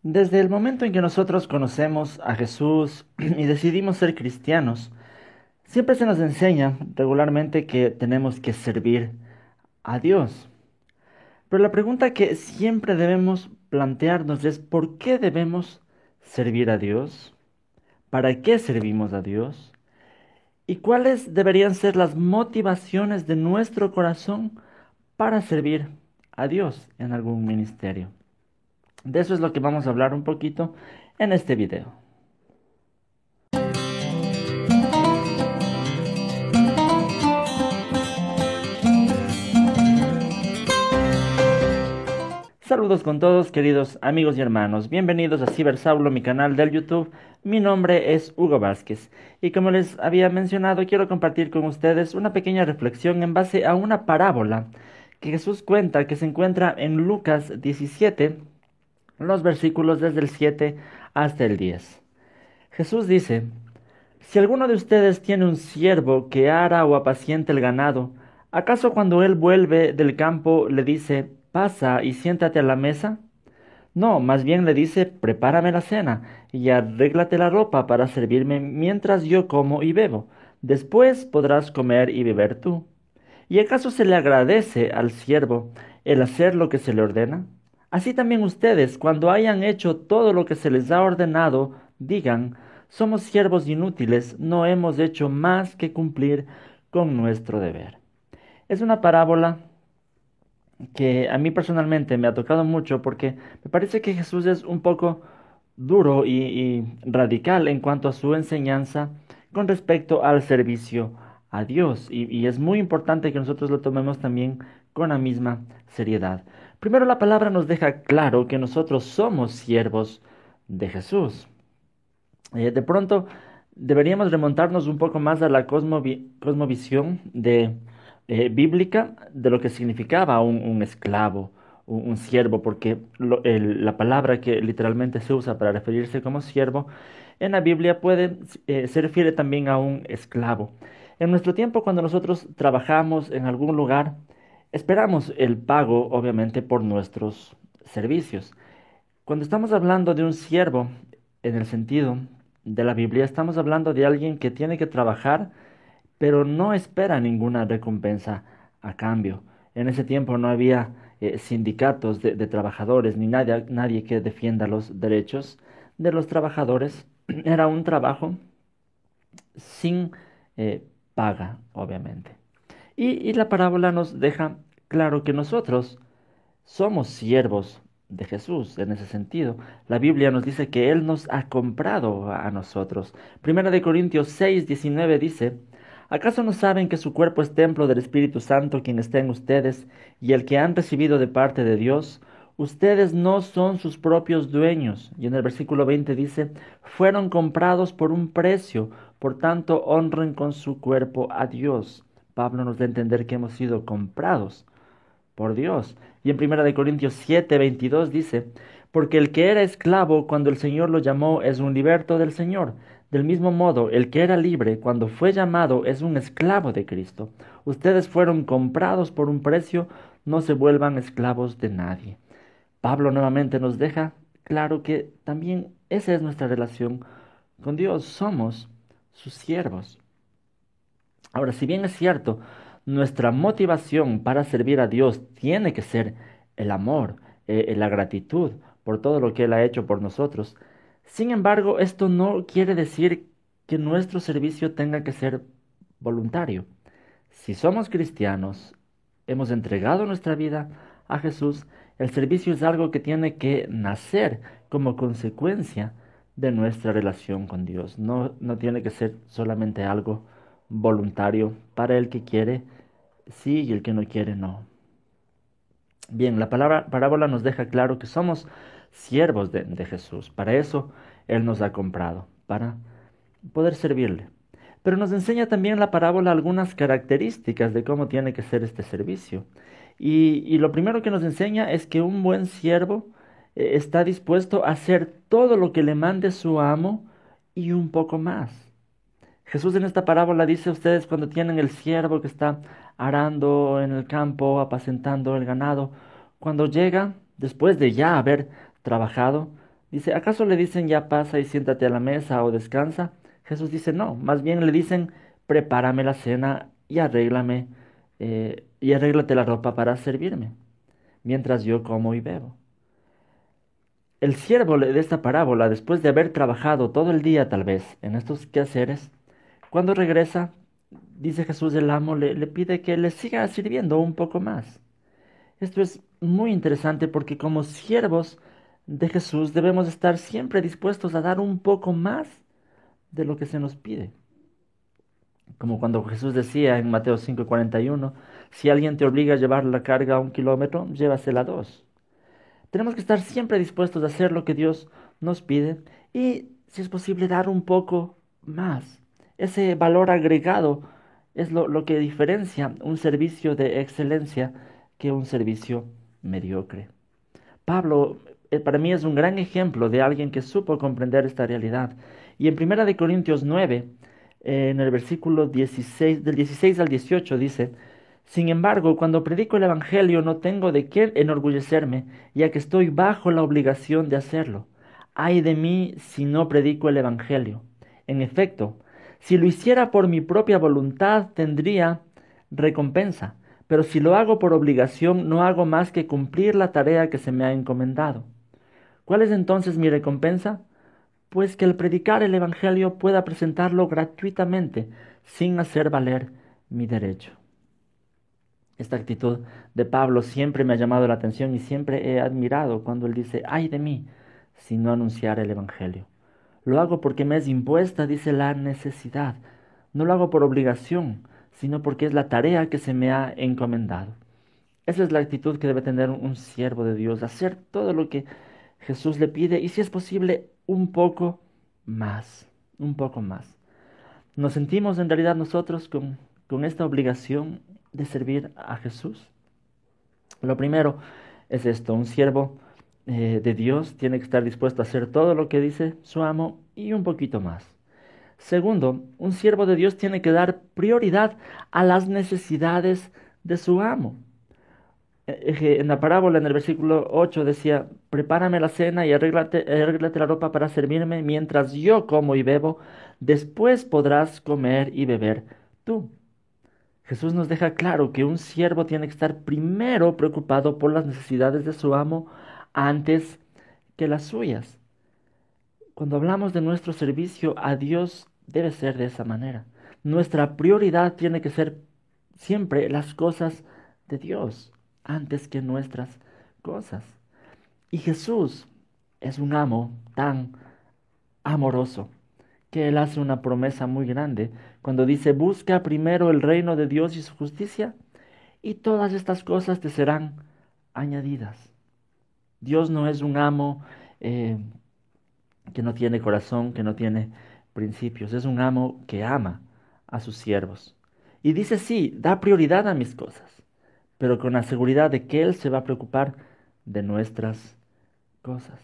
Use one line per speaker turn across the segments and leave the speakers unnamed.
Desde el momento en que nosotros conocemos a Jesús y decidimos ser cristianos, siempre se nos enseña regularmente que tenemos que servir a Dios. Pero la pregunta que siempre debemos plantearnos es ¿por qué debemos servir a Dios? ¿Para qué servimos a Dios? ¿Y cuáles deberían ser las motivaciones de nuestro corazón para servir a Dios en algún ministerio? De eso es lo que vamos a hablar un poquito en este video. Saludos con todos, queridos amigos y hermanos. Bienvenidos a Cibersaulo, mi canal del YouTube. Mi nombre es Hugo Vázquez y como les había mencionado, quiero compartir con ustedes una pequeña reflexión en base a una parábola que Jesús cuenta que se encuentra en Lucas 17, los versículos desde el 7 hasta el 10. Jesús dice: Si alguno de ustedes tiene un siervo que ara o apacienta el ganado, ¿acaso cuando él vuelve del campo le dice, pasa y siéntate a la mesa? No, más bien le dice, prepárame la cena y arréglate la ropa para servirme mientras yo como y bebo. Después podrás comer y beber tú. ¿Y acaso se le agradece al siervo el hacer lo que se le ordena? Así también ustedes, cuando hayan hecho todo lo que se les ha ordenado, digan, somos siervos inútiles, no hemos hecho más que cumplir con nuestro deber. Es una parábola que a mí personalmente me ha tocado mucho porque me parece que Jesús es un poco duro y radical en cuanto a su enseñanza con respecto al servicio a Dios y es muy importante que nosotros lo tomemos también con la misma seriedad. Primero, la palabra nos deja claro que nosotros somos siervos de Jesús. De pronto deberíamos remontarnos un poco más a la cosmovisión bíblica de lo que significaba un esclavo, un siervo, porque la palabra que literalmente se usa para referirse como siervo en la Biblia se refiere también a un esclavo. En nuestro tiempo, cuando nosotros trabajamos en algún lugar, esperamos el pago, obviamente, por nuestros servicios. Cuando estamos hablando de un siervo, en el sentido de la Biblia, estamos hablando de alguien que tiene que trabajar, pero no espera ninguna recompensa a cambio. En ese tiempo no había sindicatos de trabajadores ni nadie que defienda los derechos de los trabajadores. Era un trabajo sin paga, obviamente. Y la parábola nos deja claro que nosotros somos siervos de Jesús en ese sentido. La Biblia nos dice que Él nos ha comprado a nosotros. Primera de Corintios 6:19 dice, ¿acaso no saben que su cuerpo es templo del Espíritu Santo quien está en ustedes y el que han recibido de parte de Dios? Ustedes no son sus propios dueños. Y en el versículo 20 dice, fueron comprados por un precio, por tanto honren con su cuerpo a Dios. Pablo nos da a entender que hemos sido comprados por Dios. Y en Primera de Corintios 7:22 dice, porque el que era esclavo cuando el Señor lo llamó es un liberto del Señor. Del mismo modo, el que era libre cuando fue llamado es un esclavo de Cristo. Ustedes fueron comprados por un precio, no se vuelvan esclavos de nadie. Pablo nuevamente nos deja claro que también esa es nuestra relación con Dios. Somos sus siervos. Ahora, si bien es cierto, nuestra motivación para servir a Dios tiene que ser el amor, la gratitud por todo lo que Él ha hecho por nosotros. Sin embargo, esto no quiere decir que nuestro servicio tenga que ser voluntario. Si somos cristianos, hemos entregado nuestra vida a Jesús, el servicio es algo que tiene que nacer como consecuencia de nuestra relación con Dios. No tiene que ser solamente algo voluntario para el que quiere, sí, y el que no quiere, no. Bien, la palabra parábola nos deja claro que somos siervos de Jesús. Para eso Él nos ha comprado, para poder servirle. Pero nos enseña también la parábola algunas características de cómo tiene que ser este servicio. Y lo primero que nos enseña es que un buen siervo está dispuesto a hacer todo lo que le mande su amo y un poco más. Jesús en esta parábola dice a ustedes cuando tienen el siervo que está arando en el campo, apacentando el ganado, cuando llega, después de ya haber trabajado, Dice, ¿acaso le dicen ya pasa y siéntate a la mesa o descansa? Jesús dice, no, más bien le dicen, prepárame la cena y arréglate la ropa para servirme, mientras yo como y bebo. El siervo de esta parábola, después de haber trabajado todo el día tal vez en estos quehaceres, cuando regresa, dice Jesús, el amo le pide que le siga sirviendo un poco más. Esto es muy interesante porque como siervos de Jesús debemos estar siempre dispuestos a dar un poco más de lo que se nos pide. Como cuando Jesús decía en Mateo 5:41, si alguien te obliga a llevar la carga 1 kilómetro, llévasela 2. Tenemos que estar siempre dispuestos a hacer lo que Dios nos pide y, si es posible, dar un poco más. Ese valor agregado es lo que diferencia un servicio de excelencia que un servicio mediocre. Pablo, para mí es un gran ejemplo de alguien que supo comprender esta realidad. Y en 1 Corintios 9, en el versículo 16, del 16 al 18 dice, sin embargo, cuando predico el Evangelio no tengo de qué enorgullecerme, ya que estoy bajo la obligación de hacerlo. Ay de mí si no predico el Evangelio. En efecto, si lo hiciera por mi propia voluntad tendría recompensa, pero si lo hago por obligación no hago más que cumplir la tarea que se me ha encomendado. ¿Cuál es entonces mi recompensa? Pues que al predicar el Evangelio pueda presentarlo gratuitamente, sin hacer valer mi derecho. Esta actitud de Pablo siempre me ha llamado la atención y siempre he admirado cuando él dice, ay de mí, si no anunciar el Evangelio. Lo hago porque me es impuesta, dice, la necesidad. No lo hago por obligación, sino porque es la tarea que se me ha encomendado. Esa es la actitud que debe tener un siervo de Dios, hacer todo lo que Jesús le pide y si es posible un poco más, un poco más. ¿Nos sentimos en realidad nosotros con esta obligación de servir a Jesús? Lo primero es esto, un siervo de Dios tiene que estar dispuesto a hacer todo lo que dice su amo y un poquito más. Segundo, un siervo de Dios tiene que dar prioridad a las necesidades de su amo. En la parábola, en el versículo 8 decía, prepárame la cena y arréglate la ropa para servirme mientras yo como y bebo, después podrás comer y beber tú. Jesús nos deja claro que un siervo tiene que estar primero preocupado por las necesidades de su amo antes que las suyas. Cuando hablamos de nuestro servicio a Dios, debe ser de esa manera. Nuestra prioridad tiene que ser siempre las cosas de Dios antes que nuestras cosas. Y Jesús es un amo tan amoroso que Él hace una promesa muy grande cuando dice, busca primero el reino de Dios y su justicia y todas estas cosas te serán añadidas. Dios no es un amo que no tiene corazón, que no tiene principios, es un amo que ama a sus siervos. Y dice, sí, da prioridad a mis cosas, pero con la seguridad de que Él se va a preocupar de nuestras cosas.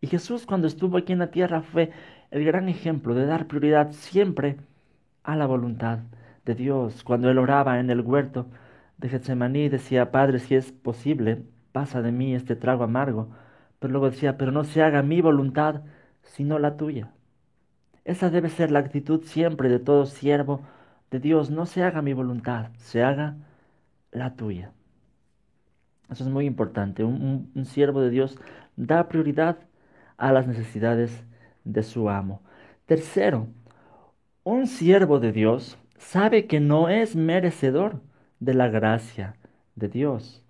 Y Jesús cuando estuvo aquí en la tierra fue el gran ejemplo de dar prioridad siempre a la voluntad de Dios. Cuando Él oraba en el huerto de Getsemaní decía, Padre, si es posible, pasa de mí este trago amargo. Pero luego decía, pero no se haga mi voluntad, sino la tuya. Esa debe ser la actitud siempre de todo siervo de Dios. No se haga mi voluntad, se haga la tuya. Eso es muy importante. Un siervo de Dios da prioridad a las necesidades de su amo. Tercero, un siervo de Dios sabe que no es merecedor de la gracia de Dios.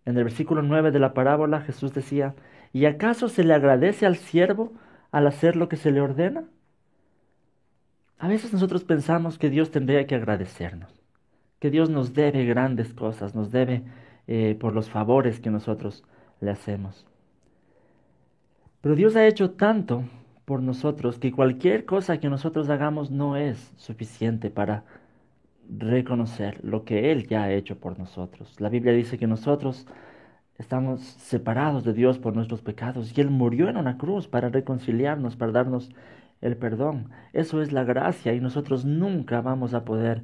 En el versículo 9 de la parábola Jesús decía, ¿y acaso se le agradece al siervo al hacer lo que se le ordena? A veces nosotros pensamos que Dios tendría que agradecernos, que Dios nos debe grandes cosas, nos debe por los favores que nosotros le hacemos. Pero Dios ha hecho tanto por nosotros que cualquier cosa que nosotros hagamos no es suficiente para reconocer lo que Él ya ha hecho por nosotros. La Biblia dice que nosotros estamos separados de Dios por nuestros pecados y Él murió en una cruz para reconciliarnos, para darnos el perdón. Eso es la gracia y nosotros nunca vamos a poder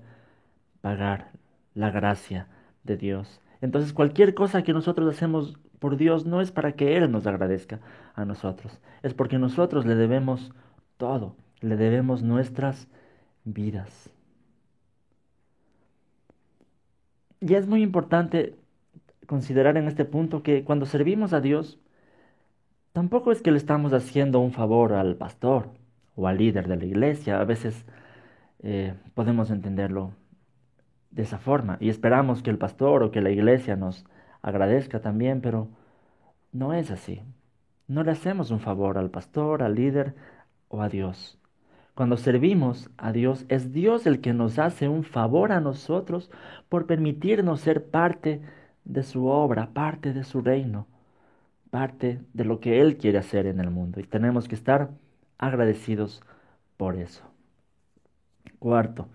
pagar la gracia de Dios. Entonces cualquier cosa que nosotros hacemos por Dios no es para que Él nos agradezca a nosotros, es porque nosotros le debemos todo, le debemos nuestras vidas. Y es muy importante considerar en este punto que cuando servimos a Dios, tampoco es que le estamos haciendo un favor al pastor o al líder de la iglesia. A veces podemos entenderlo de esa forma y esperamos que el pastor o que la iglesia nos agradezca también, pero no es así. No le hacemos un favor al pastor, al líder o a Dios. Cuando servimos a Dios, es Dios el que nos hace un favor a nosotros por permitirnos ser parte de su obra, parte de su reino, parte de lo que Él quiere hacer en el mundo. Y tenemos que estar agradecidos por eso. Cuarto.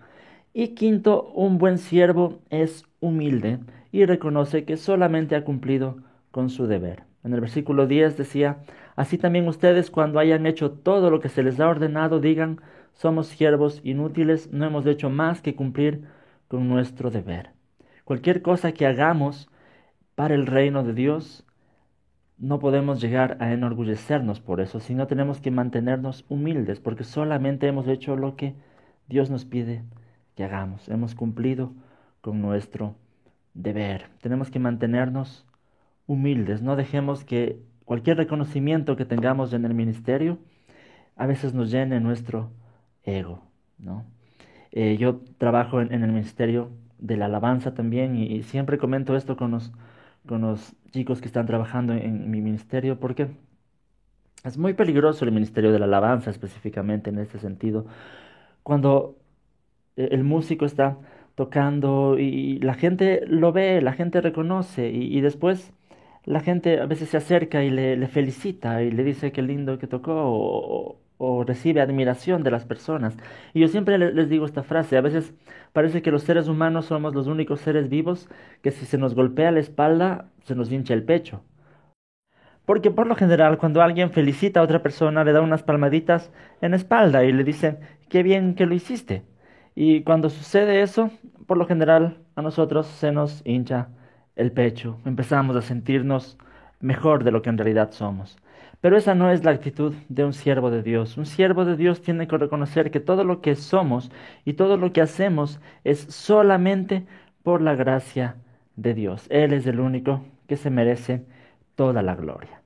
Y quinto, un buen siervo es humilde y reconoce que solamente ha cumplido con su deber. En el versículo 10 decía, así también ustedes cuando hayan hecho todo lo que se les ha ordenado, digan, somos siervos inútiles, no hemos hecho más que cumplir con nuestro deber. Cualquier cosa que hagamos para el reino de Dios, no podemos llegar a enorgullecernos por eso, sino tenemos que mantenernos humildes, porque solamente hemos hecho lo que Dios nos pide que hagamos. Hemos cumplido con nuestro deber. Tenemos que mantenernos humildes. No dejemos que cualquier reconocimiento que tengamos en el ministerio a veces nos llene nuestro ego, ¿no? Yo trabajo en el ministerio de la alabanza también y siempre comento esto con los chicos que están trabajando en mi ministerio porque es muy peligroso el ministerio de la alabanza específicamente en este sentido. Cuando el músico está tocando y la gente lo ve, la gente reconoce y después la gente a veces se acerca y le felicita y le dice qué lindo que tocó o recibe admiración de las personas. Y yo siempre les digo esta frase, a veces parece que los seres humanos somos los únicos seres vivos que si se nos golpea la espalda, se nos hincha el pecho. Porque por lo general cuando alguien felicita a otra persona le da unas palmaditas en la espalda y le dice, qué bien que lo hiciste. Y cuando sucede eso, por lo general a nosotros se nos hincha el pecho, empezamos a sentirnos mejor de lo que en realidad somos. Pero esa no es la actitud de un siervo de Dios. Un siervo de Dios tiene que reconocer que todo lo que somos y todo lo que hacemos es solamente por la gracia de Dios. Él es el único que se merece toda la gloria.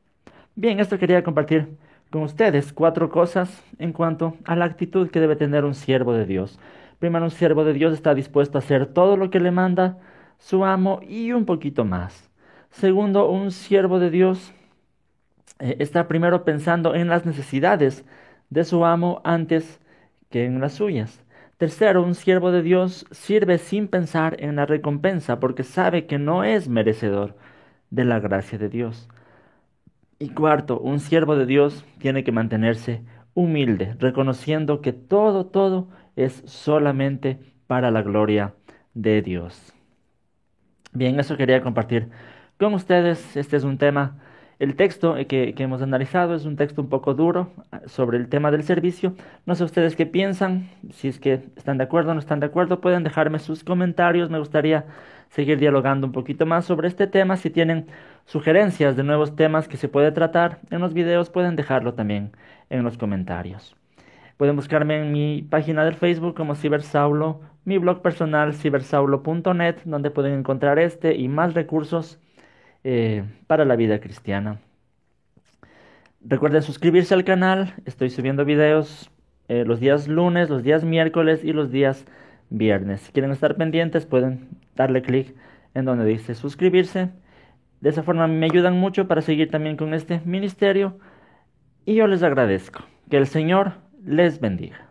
Bien, esto quería compartir con ustedes 4 cosas en cuanto a la actitud que debe tener un siervo de Dios. Primero, un siervo de Dios está dispuesto a hacer todo lo que le manda su amo y un poquito más. Segundo, un siervo de Dios está primero pensando en las necesidades de su amo antes que en las suyas. Tercero, un siervo de Dios sirve sin pensar en la recompensa porque sabe que no es merecedor de la gracia de Dios. Y cuarto, un siervo de Dios tiene que mantenerse humilde, reconociendo que todo es solamente para la gloria de Dios. Bien, eso quería compartir con ustedes. Este es un tema, el texto que hemos analizado es un texto un poco duro sobre el tema del servicio. No sé ustedes qué piensan, si es que están de acuerdo o no están de acuerdo, pueden dejarme sus comentarios. Me gustaría seguir dialogando un poquito más sobre este tema. Si tienen sugerencias de nuevos temas que se puede tratar en los videos, pueden dejarlo también en los comentarios. Pueden buscarme en mi página del Facebook como Cibersaulo, mi blog personal cibersaulo.net, donde pueden encontrar este y más recursos para la vida cristiana. Recuerden suscribirse al canal, estoy subiendo videos los días lunes, los días miércoles y los días viernes. Si quieren estar pendientes pueden darle clic en donde dice suscribirse. De esa forma me ayudan mucho para seguir también con este ministerio y yo les agradezco. Que el Señor les bendiga.